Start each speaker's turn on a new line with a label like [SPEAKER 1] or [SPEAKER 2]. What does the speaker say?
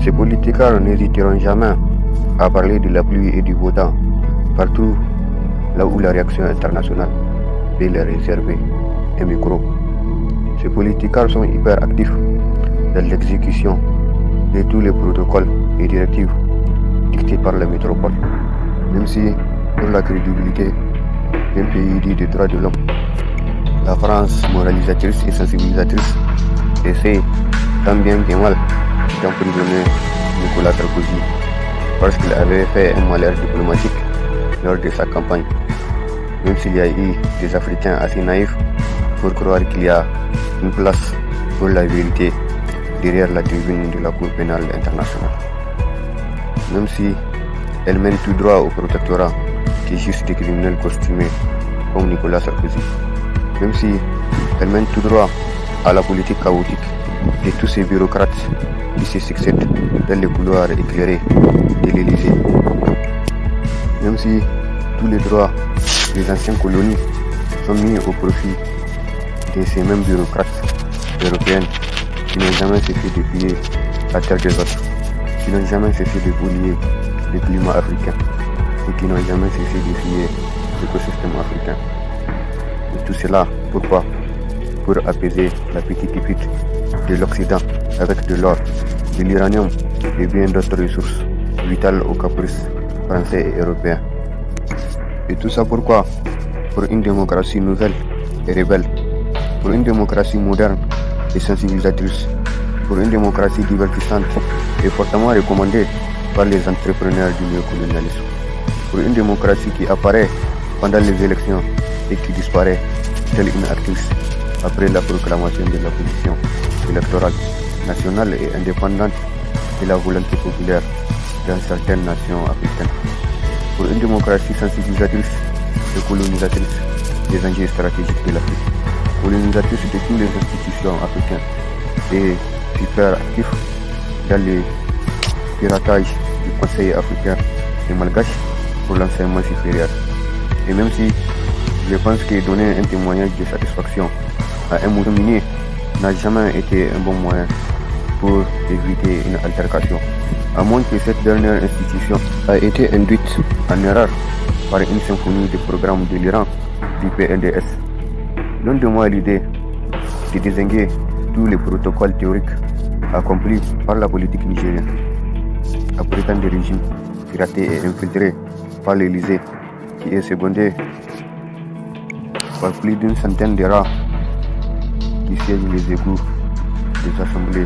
[SPEAKER 1] Ces politiciens n'hésiteront jamais à parler de la pluie et du beau temps, partout là où la réaction internationale peut leur réserver un micro. Ces politiciens sont hyper actifs dans l'exécution de tous les protocoles et directives dictés par la métropole. Même si, pour la crédibilité d'un pays dit des droits de l'homme, la France moralisatrice et sensibilisatrice essaie tant bien que mal d'emprisonner Nicolas Sarkozy parce qu'il avait fait un malheur diplomatique lors de sa campagne. Même s'il y a eu des Africains assez naïfs pour croire qu'il y a une place pour la vérité derrière la tribune de la Cour pénale internationale. Même si elle mène tout droit au protectorat qui est juste des criminels costumés comme Nicolas Sarkozy. Même si elle mène tout droit à la politique chaotique de tous ces bureaucrates qui se succèdent dans les couloirs éclairés de l'Élysée. Même si tous les droits des anciennes colonies sont mis au profit de ces mêmes bureaucrates européennes qui n'ont jamais cessé de piller la terre des autres, qui n'ont jamais cessé de polluer le climat africain et qui n'ont jamais cessé de piller l'écosystème africain. Et tout cela, pourquoi? Pour apaiser la petite pute de l'Occident avec de l'or, de l'uranium et bien d'autres ressources vitales aux caprices français et européens. Et tout ça pourquoi? Pour une démocratie nouvelle et rebelle, pour une démocratie moderne et sensibilisatrice, pour une démocratie divertissante et fortement recommandée par les entrepreneurs du néocolonialisme, pour une démocratie qui apparaît pendant les élections et qui disparaît telle une actrice après la proclamation de la position électorale nationale et indépendante de la volonté populaire dans certaines nations africaines, pour une démocratie sensibilisatrice et colonisatrice des enjeux stratégiques de l'Afrique, colonisatrice de toutes les institutions africaines et super actif dans le piratage du Conseil africain et malgache pour l'enseignement supérieur. Et même si je pense que donner un témoignage de satisfaction à un mouvement minier n'a jamais été un bon moyen pour éviter une altercation, à moins que cette dernière institution a été induite en erreur par une symphonie de programmes délirants du PNDS. L'un de moi l'idée de désinguer tous les protocoles théoriques accomplis par la politique nigérienne, après tant de régimes piratés et infiltrés par l'Élysée, qui est secondé par plus d'une centaine de rats qui siègent les égouts des assemblées.